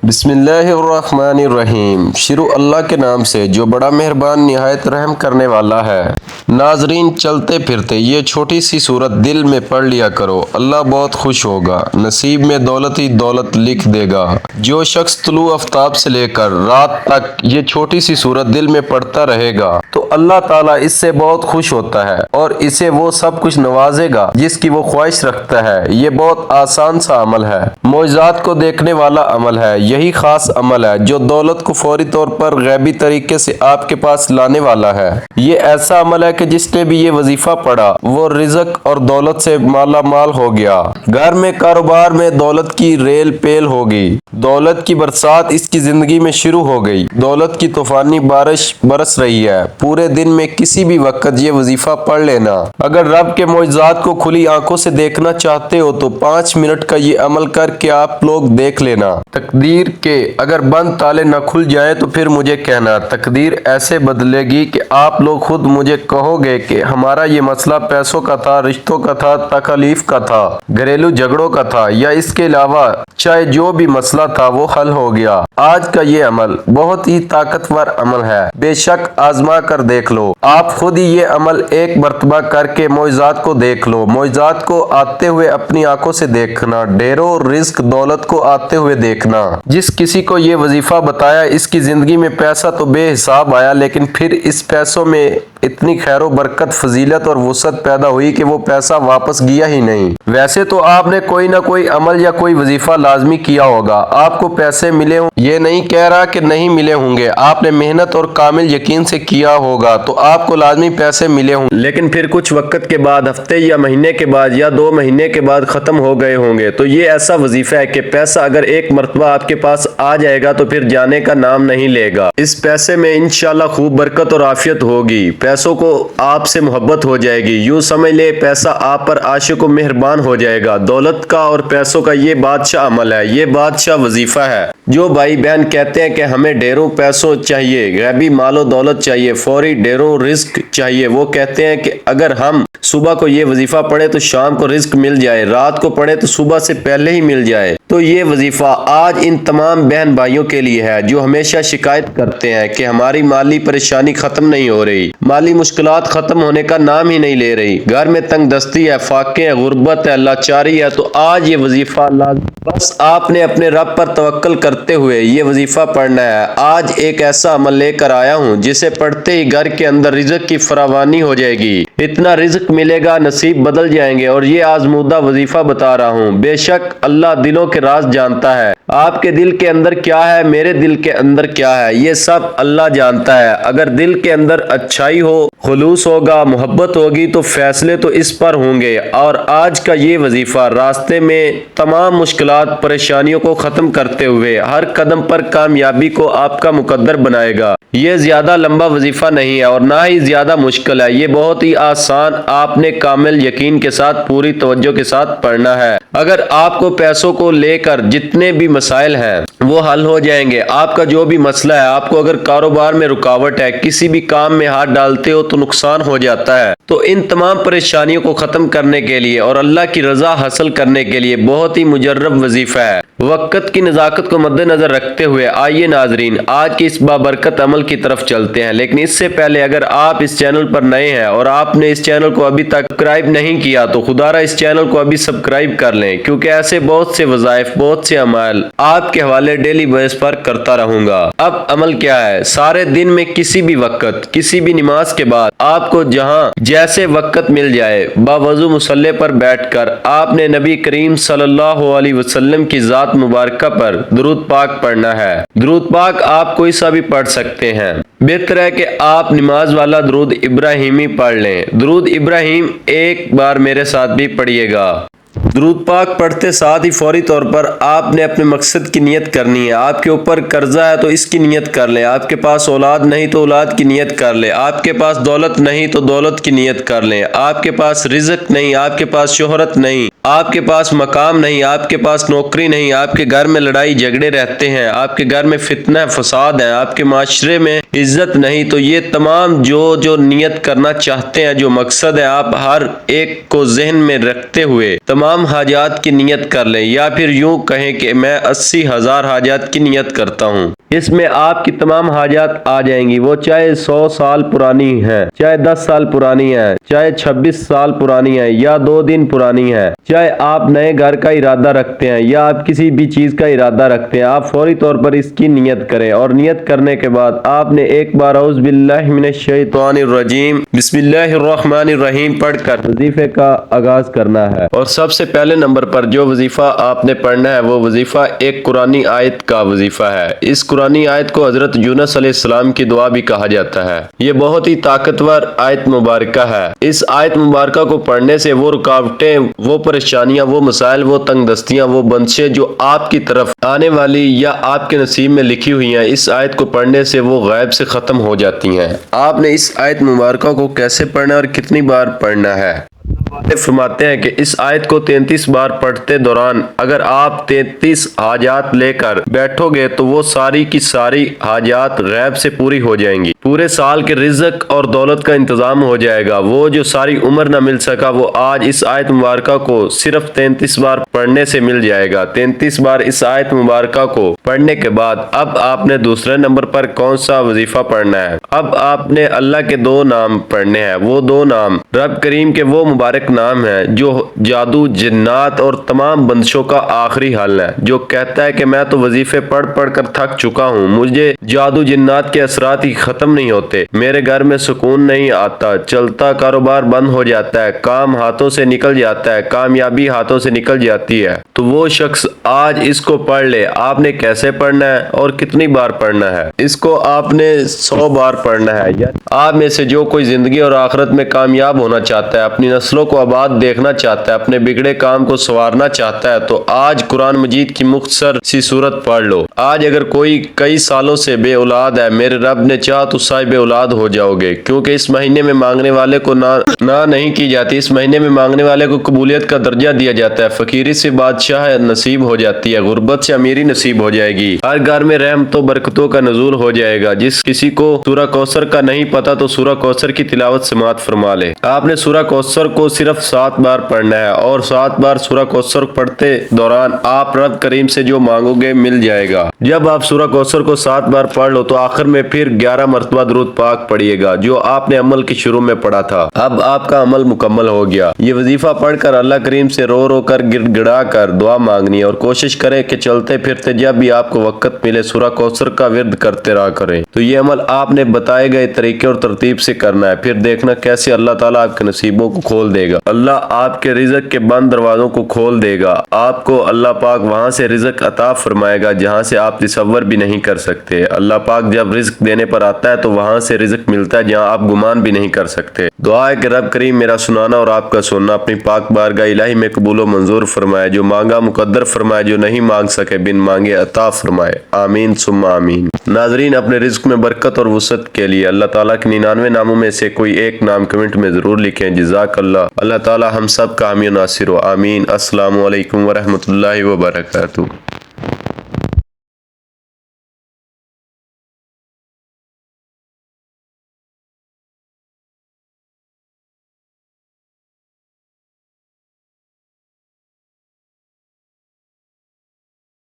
بسم اللہ الرحمن الرحیم۔ شروع اللہ کے نام سے جو بڑا مہربان نہایت رحم کرنے والا ہے۔ ناظرین، چلتے پھرتے یہ چھوٹی سی سورت دل میں پڑھ لیا کرو، اللہ بہت خوش ہوگا، نصیب میں دولت ہی دولت لکھ دے گا۔ جو شخص طلوع آفتاب سے لے کر رات تک یہ چھوٹی سی سورت دل میں پڑھتا رہے گا تو اللہ تعالیٰ اس سے بہت خوش ہوتا ہے اور اسے وہ سب کچھ نوازے گا جس کی وہ خواہش رکھتا ہے۔ یہ بہت آسان سا عمل ہے، معجزات کو دیکھنے والا عمل ہے۔ یہی خاص عمل ہے جو دولت کو فوری طور پر غیبی طریقے سے آپ کے پاس لانے والا ہے۔ یہ ایسا عمل ہے کہ جس نے بھی یہ وظیفہ پڑھا وہ رزق اور دولت سے مالا مال ہو گیا۔ گھر میں، کاروبار میں دولت کی ریل پیل ہوگی، دولت کی برسات اس کی زندگی میں شروع ہو گئی، دولت کی طوفانی بارش برس رہی ہے۔ پورے دن میں کسی بھی وقت یہ وظیفہ پڑھ لینا۔ اگر رب کے معجزات کو کھلی آنکھوں سے دیکھنا چاہتے ہو تو 5 منٹ کا یہ عمل کر کے آپ لوگ دیکھ لینا۔ تقدیر کے اگر بند تالے نہ کھل جائیں تو پھر مجھے کہنا، تقدیر ایسے بدلے گی کہ آپ لوگ خود مجھے کہو گے کہ ہمارا یہ مسئلہ پیسوں کا تھا، رشتوں کا تھا، تکالیف کا تھا، گھریلو جھگڑوں کا تھا، یا اس کے علاوہ چاہے جو بھی مسئلہ تھا وہ حل ہو گیا۔ آج کا یہ عمل بہت ہی طاقتور عمل ہے، بے شک آزما کر دیکھ لو۔ آپ خود ہی یہ عمل ایک مرتبہ کر کے معجزات کو دیکھ لو، معجزات کو آتے ہوئے اپنی آنکھوں سے دیکھنا، ڈھیروں رزق دولت کو آتے ہوئے دیکھنا۔ جس کسی کو یہ وظیفہ بتایا اس کی زندگی میں پیسہ تو بے حساب آیا، لیکن پھر اس پیسوں میں اتنی خیر و برکت، فضیلت اور وسعت پیدا ہوئی کہ وہ پیسہ واپس گیا ہی نہیں۔ ویسے تو آپ نے کوئی نہ کوئی عمل یا کوئی وظیفہ لازمی کیا ہوگا، آپ کو پیسے ملے ہوں، یہ نہیں کہہ رہا کہ نہیں ملے ہوں گے، آپ نے محنت اور کامل یقین سے کیا ہوگا تو آپ کو لازمی پیسے ملے ہوں، لیکن پھر کچھ وقت کے بعد، ہفتے یا مہینے کے بعد یا 2 مہینے کے بعد ختم ہو گئے ہوں گے۔ تو یہ ایسا وظیفہ ہے کہ پیسہ اگر ایک مرتبہ آپ کے پاس آ جائے گا تو پھر جانے کا نام نہیں لے گا۔ اس پیسے میں انشاءاللہ خوب برکت اور عافیت ہوگی، پیسوں کو آپ سے محبت ہو جائے گی، یوں سمجھ لے پیسہ آپ پر عاشق و مہربان ہو جائے گا۔ دولت کا اور پیسوں کا یہ بادشاہ عمل ہے، یہ بادشاہ وظیفہ ہے۔ جو بھائی بہن کہتے ہیں کہ ہمیں ڈھیروں پیسوں چاہیے، غیبی مال و دولت چاہیے، فوری ڈھیروں رزق چاہیے، وہ کہتے ہیں کہ اگر ہم صبح کو یہ وظیفہ پڑھے تو شام کو رزق مل جائے، رات کو پڑھے تو صبح سے پہلے ہی مل جائے۔ تو یہ وظیفہ آج ان تمام بہن بھائیوں کے لیے ہے جو ہمیشہ شکایت کرتے ہیں کہ ہماری مالی پریشانی ختم نہیں ہو رہی، مالی مشکلات ختم ہونے کا نام ہی نہیں لے رہی، گھر میں تنگ دستی ہے، فاقے ہیں، غربت ہے، لاچاری ہے۔ تو آج یہ وظیفہ بس آپ نے اپنے رب پر توکل کرتے ہوئے یہ وظیفہ پڑھنا ہے۔ آج ایک ایسا عمل لے کر آیا ہوں جسے پڑھتے ہی گھر کے اندر رزق کی فراوانی ہو جائے گی، اتنا رزق ملے گا، نصیب بدل جائیں گے۔ اور یہ آزمودہ وظیفہ بتا رہا ہوں، بے شک اللہ دلوں کے راز جانتا ہے، آپ کے دل کے اندر کیا ہے، میرے دل کے اندر کیا ہے، یہ سب اللہ جانتا ہے۔ اگر دل کے اندر اچھائی ہو، خلوص ہوگا، محبت ہوگی تو فیصلے تو اس پر ہوں گے۔ اور آج کا یہ وظیفہ راستے میں تمام مشکلات، پریشانیوں کو ختم کرتے ہوئے ہر قدم پر کامیابی کو آپ کا مقدر بنائے گا۔ یہ زیادہ لمبا وظیفہ نہیں ہے اور نہ ہی زیادہ مشکل ہے، یہ بہت ہی آسان، آپ نے کامل یقین کے ساتھ، پوری توجہ کے ساتھ پڑھنا ہے۔ اگر آپ کو پیسوں کو لے کر جتنے بھی مسائل ہیں وہ حل ہو جائیں گے، آپ کا جو بھی مسئلہ ہے، آپ کو اگر کاروبار میں رکاوٹ ہے، کسی بھی کام میں ہاتھ ڈالتے ہو تو نقصان ہو جاتا ہے، تو ان تمام پریشانیوں کو ختم کرنے کے لیے اور اللہ کی رضا حاصل کرنے کے لیے بہت ہی مجرب وظیفہ ہے۔ وقت کی نزاکت کو مد نظر رکھتے ہوئے آئیے ناظرین آج کے اس بابرکت عمل کی طرف چلتے ہیں، لیکن اس سے پہلے اگر آپ اس چینل پر نئے ہیں اور آپ نے اس چینل کو ابھی تک سبسکرائب نہیں کیا تو خدا را اس چینل کو ابھی سبسکرائب کر لیں، کیونکہ ایسے بہت سے وظائف، بہت سے اعمال آپ کے حوالے ڈیلی بیس پر کرتا رہوں گا۔ اب عمل کیا ہے؟ سارے دن میں کسی بھی وقت، کسی بھی نماز کے بعد آپ کو جہاں جیسے وقت مل جائے، باوضو مصلی پر بیٹھ کر آپ نے نبی کریم صلی اللہ علیہ وسلم کی ذات مبارکہ پر درود پاک پڑھنا ہے۔ درود پاک آپ کوئی سا بھی پڑھ سکتے ہیں، بہتر ہے کہ آپ نماز والا درود ابراہیمی پڑھ لیں۔ درود ابراہیم ایک بار میرے ساتھ بھی پڑھیے گا۔ درود پاک پڑھتے ساتھ ہی فوری طور پر آپ نے اپنے مقصد کی نیت کرنی ہے۔ آپ کے اوپر قرضہ ہے تو اس کی نیت کر لیں، آپ کے پاس اولاد نہیں تو اولاد کی نیت کر لیں، آپ کے پاس دولت نہیں تو دولت کی نیت کر لیں، آپ کے پاس رزق نہیں، آپ کے پاس شہرت نہیں، آپ کے پاس مقام نہیں، آپ کے پاس نوکری نہیں، آپ کے گھر میں لڑائی جھگڑے رہتے ہیں، آپ کے گھر میں فتنہ فساد ہے، آپ کے معاشرے میں عزت نہیں، تو یہ تمام جو نیت کرنا چاہتے ہیں، جو مقصد ہے، آپ ہر ایک کو ذہن میں رکھتے ہوئے تمام حاجات کی نیت کر لیں، یا پھر یوں کہیں کہ میں 80,000 حاجات کی نیت کرتا ہوں۔ اس میں آپ کی تمام حاجات آ جائیں گی، وہ چاہے 100 سال پرانی ہے، چاہے 10 سال پرانی ہے، چاہے 26 سال پرانی ہے، یا 2 دن پرانی ہے، چاہے آپ نئے گھر کا ارادہ رکھتے ہیں یا آپ کسی بھی چیز کا ارادہ رکھتے ہیں، آپ فوری طور پر اس کی نیت کریں، اور نیت کرنے کے بعد آپ نے ایک بار اعوذ باللہ من الشیطان الرجیم بسم اللہ الرحمن الرحیم پڑھ کر وظیفے کا آغاز کرنا ہے۔ اور سب سے پہلے نمبر پر جو وظیفہ آپ نے پڑھنا ہے وہ وظیفہ ایک قرآنی آیت کا وظیفہ ہے۔ اس قرآنی آیت کو حضرت یونس علیہ السلام کی دعا بھی کہا جاتا ہے۔ یہ بہت ہی طاقتور آیت مبارکہ ہے۔ اس آیت مبارکہ کو پڑھنے سے وہ رکاوٹیں، وہ پریشانیاں، وہ مسائل، وہ تنگ دستیاں، وہ بندشیں جو آپ کی طرف آنے والی یا آپ کے نصیب میں لکھی ہوئی ہیں، اس آیت کو پڑھنے سے وہ غیب سے ختم ہو جاتی ہیں۔ آپ نے اس آیت مبارکہ کو کیسے پڑھنا ہے اور کتنی بار پڑھنا ہے؟ فرماتے ہیں کہ اس آیت کو 33 بار پڑھتے دوران اگر آپ 33 حاجات لے کر بیٹھو گے تو وہ ساری کی ساری حاجات غیب سے پوری ہو جائیں گی۔ پورے سال کے رزق اور دولت کا انتظام ہو جائے گا۔ وہ جو ساری عمر نہ مل سکا وہ آج اس آیت مبارکہ کو صرف 33 بار پڑھنے سے مل جائے گا۔ 33 بار اس آیت مبارکہ کو پڑھنے کے بعد اب آپ نے دوسرے نمبر پر کون سا وظیفہ پڑھنا ہے؟ اب آپ نے اللہ کے 2 نام پڑھنے ہیں۔ وہ 2 نام رب کریم کے وہ مبارک نام ہے جو جادو، جنات اور تمام بندشوں کا آخری حل ہے، جو کہتا ہے کہ میں تو وظیفے پڑھ پڑھ کر تھک چکا ہوں، مجھے جادو جنات کے اثرات ہی ختم نہیں ہوتے، میرے گھر میں سکون نہیں آتا، چلتا کاروبار بند ہو جاتا ہے، کام ہاتھوں سے نکل جاتا ہے، کامیابی ہاتھوں سے نکل جاتی ہے، تو وہ شخص آج اس کو پڑھ لے۔ آپ نے کیسے پڑھنا ہے اور کتنی بار پڑھنا ہے؟ اس کو آپ نے 100 بار پڑھنا ہے۔ آپ میں سے جو کوئی زندگی اور آخرت میں کامیاب ہونا چاہتا ہے، اپنی نسلوں کو آباد دیکھنا چاہتا ہے، اپنے بگڑے کام کو سنوارنا چاہتا ہے، تو آج قرآن مجید کی مختصر سی سورت پڑھ لو۔ آج اگر کوئی کئی سالوں سے بے اولاد ہے، میرے رب نے چاہا تو صاحب اولاد ہو جاؤ گے، کیونکہ اس مہینے میں مانگنے والے کو نہ نہیں کی جاتی، اس مہینے میں مانگنے والے کو قبولیت کا درجہ دیا جاتا ہے، فقیری سے بادشاہ نصیب ہو جاتی ہے، غربت سے امیری نصیب ہو جائے گی، ہر گھر میں رحمتوں برکتوں کا نزول ہو جائے گا۔ جس کسی کو سورہ کوثر کا نہیں پتا تو سورہ کوثر کی تلاوت سماعت فرما لے۔ آپ نے سورہ کوثر کو صرف 7 بار پڑھنا ہے، اور 7 بار سورہ کوثر پڑھتے دوران آپ رب کریم سے جو مانگو گے مل جائے گا۔ جب آپ سورہ کوثر کو 7 بار پڑھ لو تو آخر میں پھر 11 مرتبہ درود پاک پڑھیے گا جو آپ نے عمل کے شروع میں پڑھا تھا۔ اب آپ کا عمل مکمل ہو گیا۔ یہ وظیفہ پڑھ کر اللہ کریم سے رو رو کر گڑ گڑا کر دعا مانگنی ہے، اور کوشش کریں کہ چلتے پھرتے جب بھی آپ کو وقت ملے سورہ کوثر کا ورد کرتے رہا کریں۔ تو یہ عمل آپ نے بتائے گئے طریقے اور ترتیب سے کرنا ہے، پھر دیکھنا کیسے اللہ تعالیٰ آپ کے نصیبوں کو کھول دے گا۔ اللہ آپ کے رزق کے بند دروازوں کو کھول دے گا۔ آپ کو اللہ پاک وہاں سے رزق عطا فرمائے گا جہاں سے آپ تصور بھی نہیں کر سکتے۔ اللہ پاک جب رزق دینے پر آتا ہے تو وہاں سے رزق ملتا ہے جہاں آپ گمان بھی نہیں کر سکتے۔ دعا ہے کہ رب کریم میرا سنانا اور آپ کا سننا اپنی پاک بارگاہ الہی میں قبول و منظور فرمائے، جو مانگا مقدر فرمائے، جو نہیں مانگ سکے بن مانگے عطا فرمائے، آمین ثم آمین۔ ناظرین، اپنے رزق میں برکت اور وسعت کے لیے اللہ تعالیٰ کے 99 ناموں میں سے کوئی ایک نام کمنٹ میں ضرور لکھیں۔ جزاک اللہ۔ اللہ تعالیٰ ہم سب کا حامی و ناصر ہو، آمین۔ السلام علیکم ورحمۃ اللہ وبرکاتہ۔